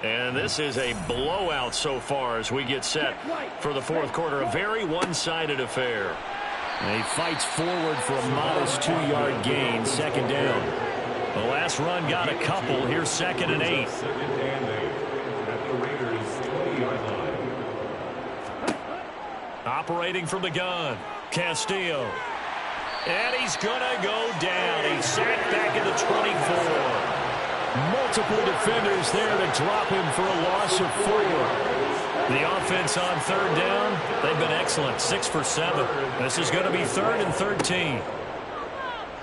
And this is a blowout so far as we get set for the fourth quarter. A very one-sided affair. And he fights forward for a modest 2-yard gain, second down. The last run got a couple. Here's 2nd and 8. Second and 8 at the Raiders' 20-yard line. Operating from the gun, Castillo. And he's going to go down. He's sacked back at the 24. Multiple defenders there to drop him for a loss of 4. The offense on 3rd down, they've been excellent, 6 for 7. This is going to be 3rd and 13.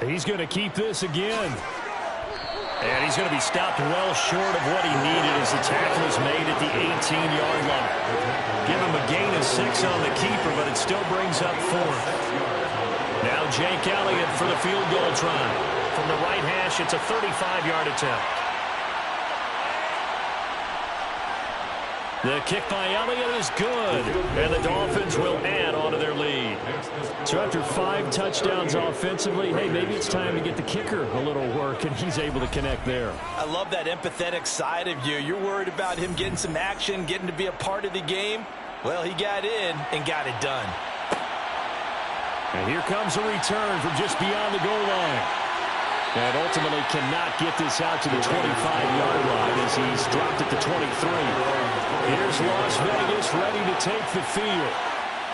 He's going to keep this again. And he's going to be stopped well short of what he needed as the tackle is made at the 18-yard line. Give him a gain of 6 on the keeper, but it still brings up 4th. Now Jake Elliott for the field goal try. From the right hash, it's a 35-yard attempt. The kick by Elliott is good, and the Dolphins will add on to their lead. So after 5 touchdowns offensively, hey, maybe it's time to get the kicker a little work, and he's able to connect there. I love that empathetic side of you. You're worried about him getting some action, getting to be a part of the game. Well, he got in and got it done. And here comes a return from just beyond the goal line. And ultimately cannot get this out to the 25-yard line as he's dropped at the 23. Here's Las Vegas ready to take the field.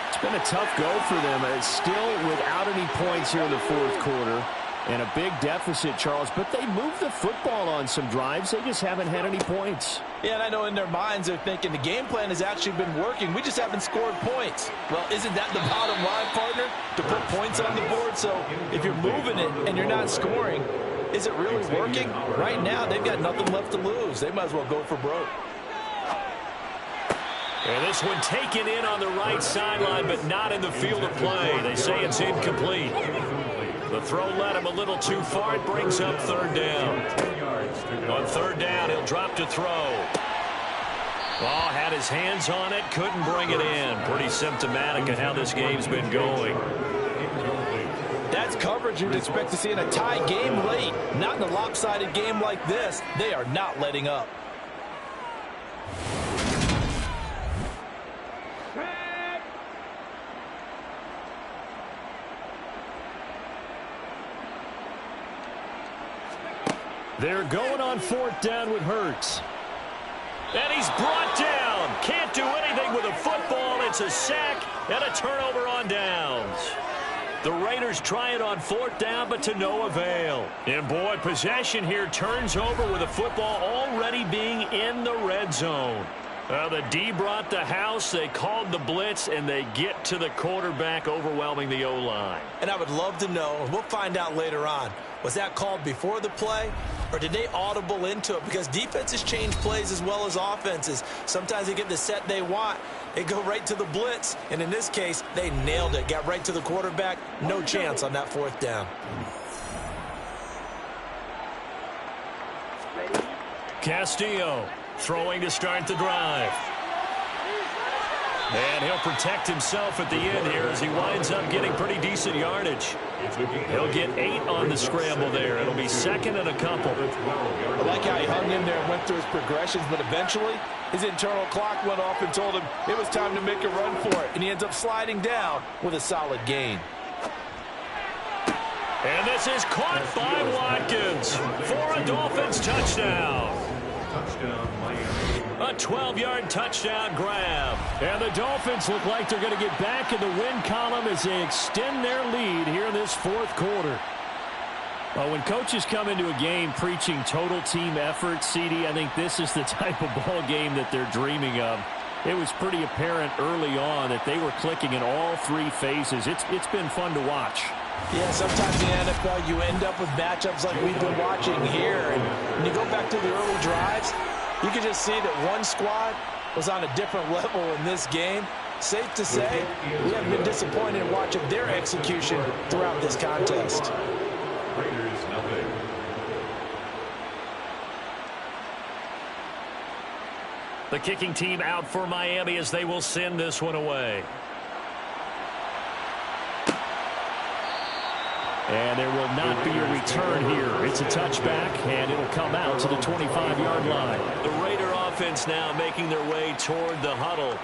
It's been a tough go for them. It's still without any points here in the fourth quarter. And a big deficit, Charles. But they moved the football on some drives. They just haven't had any points. Yeah, and I know in their minds they're thinking the game plan has actually been working. We just haven't scored points. Well, isn't that the bottom line, partner? To put points on the board. So if you're moving it and you're not scoring, is it really working? Right now, they've got nothing left to lose. They might as well go for broke. And this one taken in on the right sideline, but not in the field of play. They say it's incomplete. The throw led him a little too far. It brings up 3rd down. On 3rd down, he'll drop to throw. Oh, had his hands on it, couldn't bring it in. Pretty symptomatic of how this game's been going. That's coverage you'd expect to see in a tie game late. Not in a lopsided game like this. They are not letting up. They're going on 4th down with Hurts. And he's brought down. Can't do anything with a football. It's a sack and a turnover on downs. The Raiders try it on 4th down, but to no avail. And boy, possession here turns over with the football already being in the red zone. The D brought the house, they called the blitz, and they get to the quarterback, overwhelming the O-line. And I would love to know, and we'll find out later on, was that called before the play, or did they audible into it? Because defenses change plays as well as offenses. Sometimes they get the set they want, they go right to the blitz, and in this case, they nailed it, got right to the quarterback, no chance on that 4th down. Castillo throwing to start the drive. And he'll protect himself at the end here as he winds up getting pretty decent yardage. He'll get 8 on the scramble there. It'll be 2nd and a couple. I like how he hung in there and went through his progressions, but eventually his internal clock went off and told him it was time to make a run for it, and he ends up sliding down with a solid gain. And this is caught by Watkins for a Dolphins touchdown. A 12-yard touchdown grab. And the Dolphins look like they're going to get back in the win column as they extend their lead here in this fourth quarter. Well, when coaches come into a game preaching total team effort, CD, I think this is the type of ball game that they're dreaming of. It was pretty apparent early on that they were clicking in all 3 phases. It's been fun to watch. Yeah, sometimes in the NFL you end up with matchups like we've been watching here. And when you go back to the early drives, you can just see that one squad was on a different level in this game. Safe to say, we haven't been disappointed in watching their execution throughout this contest. Raiders, nothing. The kicking team out for Miami as they will send this one away. And there will not be a return here. It's a touchback, and it'll come out to the 25-yard line. The Raider offense now making their way toward the huddle.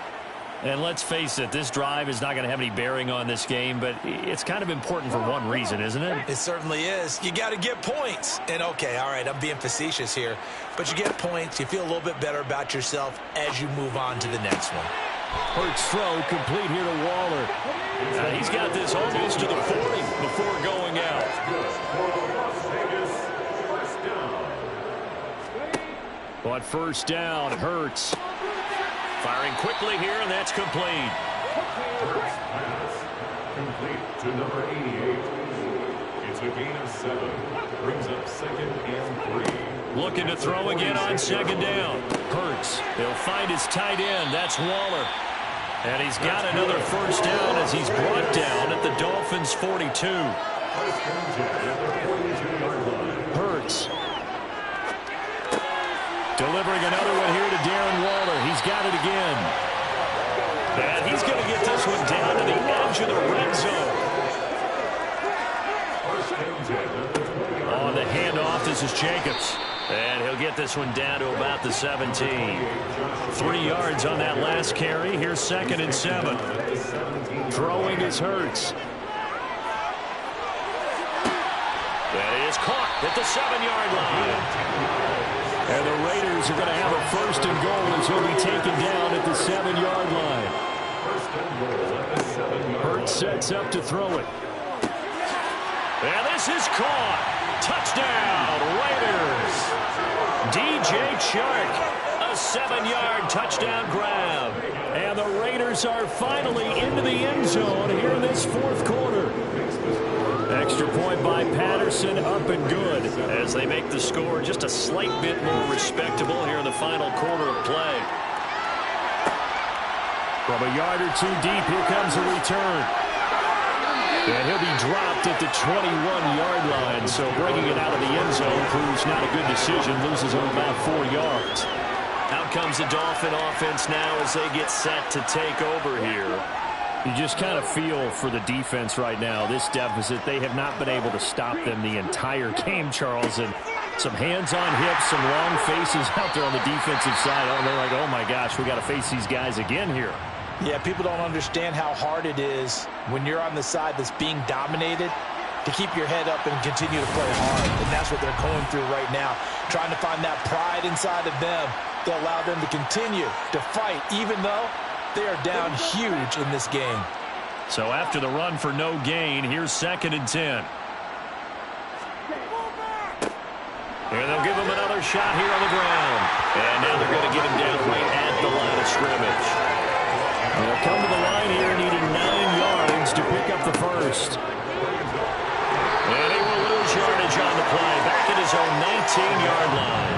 And let's face it, this drive is not going to have any bearing on this game, but it's kind of important for one reason, isn't it? It certainly is. You got to get points. And, okay, all right, I'm being facetious here. But you get points, you feel a little bit better about yourself as you move on to the next one. Hurts throw complete here to Waller. He's got this almost to the 40 before going out. On first down, Hurts. Firing quickly here, and that's complete. First pass, complete to number 88. It's a gain of 7. Brings up 2nd and 3. Looking to throw again on 2nd down. Hurts. He'll find his tight end. That's Waller. And he's got another first down as he's brought down at the Dolphins' 42. Hurts. Delivering another one here to Darren Waller. He's got it again. And he's going to get this one down to the edge of the red zone. On the handoff, this is Jacobs. And he'll get this one down to about the 17. 3 yards on that last carry. Here's 2nd and 7. Throwing is Hurts. That is caught at the 7-yard line. And the Raiders are going to have a 1st and goal as he'll be taken down at the 7-yard line. Hurts sets up to throw it. And this is caught. Touchdown, Raiders. DJ Chark, a 7-yard touchdown grab. And the Raiders are finally into the end zone here in this 4th quarter. Extra point by Patterson, up and good. As they make the score just a slight bit more respectable here in the final quarter of play. From a yard or two deep, here comes a return. And he'll be dropped at the 21-yard line. So bringing it out of the end zone proves not a good decision. Loses him about 4 yards. Out comes the Dolphin offense now as they get set to take over here. You just kind of feel for the defense right now. This deficit, they have not been able to stop them the entire game, Charles. And some hands on hips, some long faces out there on the defensive side. Oh, they're like, oh my gosh, we got to face these guys again here. Yeah, people don't understand how hard it is when you're on the side that's being dominated to keep your head up and continue to play hard. And that's what they're going through right now, trying to find that pride inside of them to allow them to continue to fight, even though they are down huge in this game. So after the run for no gain, here's 2nd and 10. And they'll give him another shot here on the ground. And now they're going to get him down right at the line of scrimmage. They'll come to the line here, needing 9 yards to pick up the 1st. And he will lose yardage on the play. Back at his own 19-yard line.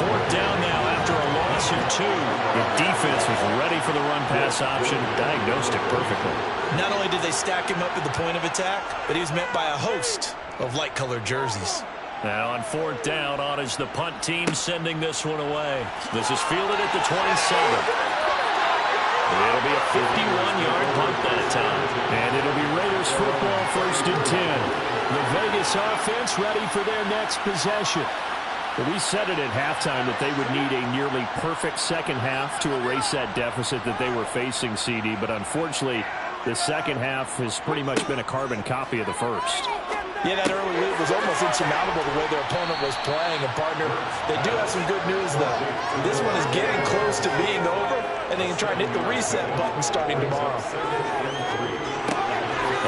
4th down now after a loss of 2. The defense was ready for the run-pass option, diagnosed it perfectly. Not only did they stack him up at the point of attack, but he was met by a host of light-colored jerseys. Now on 4th down, on is the punt team sending this one away. This is fielded at the 27. It'll be a 51-yard punt that time. And it'll be Raiders football, 1st and 10. The Vegas offense ready for their next possession. But we said it at halftime that they would need a nearly perfect second half to erase that deficit that they were facing, CD. But unfortunately, the second half has pretty much been a carbon copy of the first. Yeah, that early lead was almost insurmountable the way their opponent was playing. And, partner, they do have some good news, though. This one is getting close to being over, and they can try and hit the reset button starting tomorrow.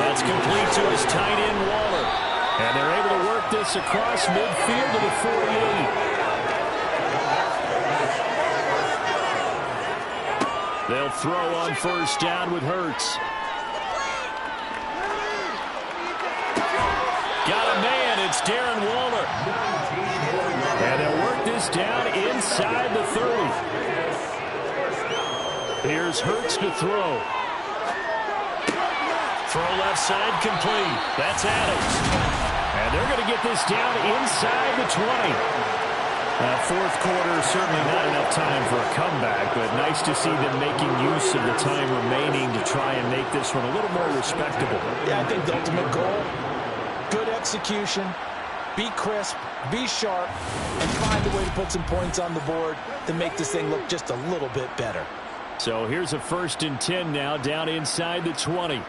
That's complete to his tight end, Waller. And they're able to work this across midfield to the 48. They'll throw on 1st down with Hurts. Got a man, it's Darren Waller. And they'll work this down inside the 30. Here's Hurts to throw. Throw left side complete. That's Adams. And they're going to get this down inside the 20. Fourth quarter, certainly not enough time for a comeback, but nice to see them making use of the time remaining to try and make this one a little more respectable. Yeah, I think the ultimate goal, good execution, be crisp, be sharp, and find a way to put some points on the board to make this thing look just a little bit better. So here's a 1st and 10 now, down inside the 20.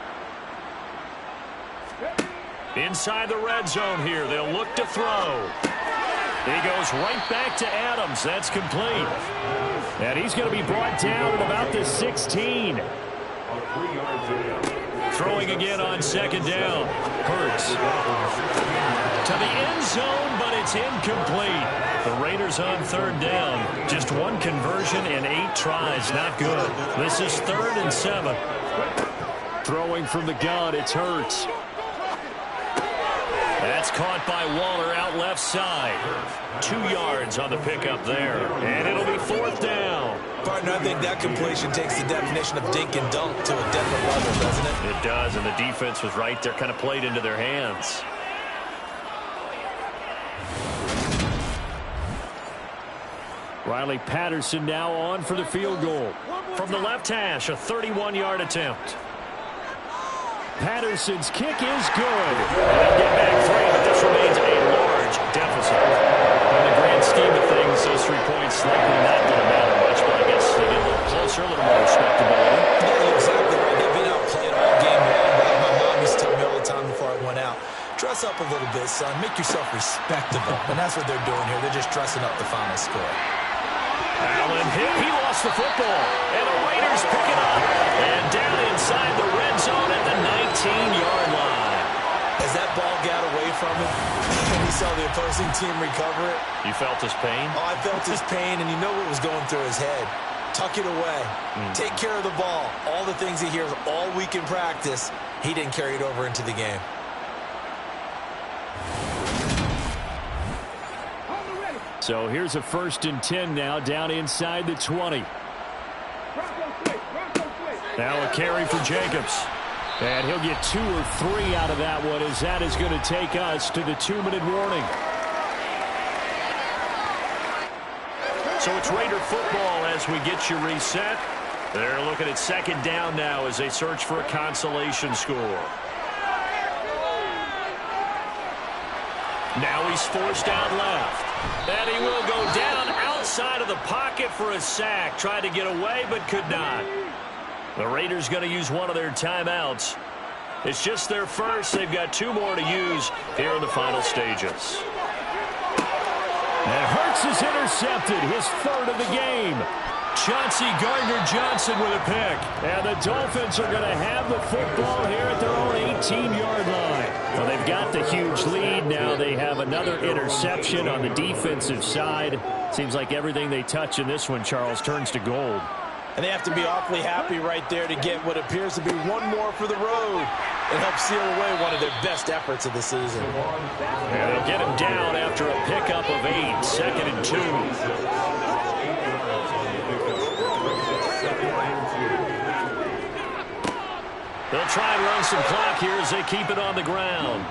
Inside the red zone here. They'll look to throw. He goes right back to Adams. That's complete. And he's going to be brought down at about the 16. Throwing again on 2nd down. Hurts to the end zone, but it's incomplete. The Raiders on 3rd down. Just 1 conversion and 8 tries. Not good. This is 3rd and 7. Throwing from the gun, it's Hurts. That's caught by Waller out left side. 2 yards on the pickup there. And it'll be 4th down. Partner, I think that completion takes the definition of dink and dunk to a different level, doesn't it? It does, and the defense was right there, kind of played into their hands. Riley Patterson now on for the field goal. From the left hash, a 31-yard attempt. Patterson's kick is good. They'll get back 3, but this remains a large deficit. In the grand scheme of things, those 3 points likely not going to matter much, but I guess they get a little closer, a little more respectability. Yeah, you're exactly right. They've been outplayed all game long. But my mom used to tell me all the time before I went out, dress up a little bit, son. Make yourself respectable. And that's what they're doing here. They're just dressing up the final score. Allen hit. He lost the football. And the Raiders pick it up. And down inside the red zone at the 19-yard line. As that ball got away from him, and he saw the opposing team recover it. You felt his pain? Oh, I felt his pain, and you know what was going through his head. Tuck it away. Take care of the ball. All the things he hears all week in practice, he didn't carry it over into the game. So here's a 1st and 10 now, down inside the 20. Now a carry for Jacobs. And he'll get 2 or 3 out of that one, as that is going to take us to the 2-minute warning. So it's Raider football as we get you reset. They're looking at 2nd down now as they search for a consolation score. Now he's forced out left. And he will go down outside of the pocket for a sack. Tried to get away, but could not. The Raiders going to use one of their timeouts. It's just their first. They've got 2 more to use here in the final stages. And Hurts is intercepted, his 3rd of the game. Chauncey Gardner-Johnson with a pick. And the Dolphins are going to have the football here at their own 18-yard line. Well, they've got the huge lead now. They have another interception on the defensive side. Seems like everything they touch in this one, Charles, turns to gold. And they have to be awfully happy right there to get what appears to be 1 more for the road. It helps seal away one of their best efforts of the season. And they'll get him down after a pickup of 8, 2nd and 2. They'll try and run some clock here as they keep it on the ground.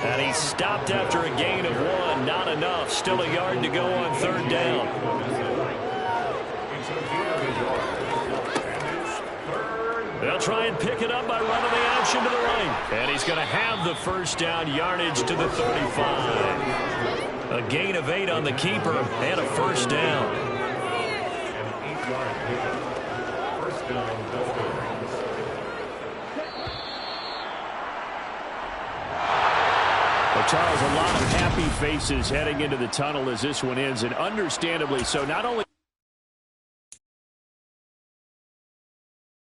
And he stopped after a gain of 1. Not enough. Still a yard to go on 3rd down. They'll try and pick it up by running the option to the right. And he's going to have the 1st down, yardage to the 35. A gain of 8 on the keeper and a 1st down. Well, Charles, a lot of happy faces heading into the tunnel as this one ends, and understandably so. Not only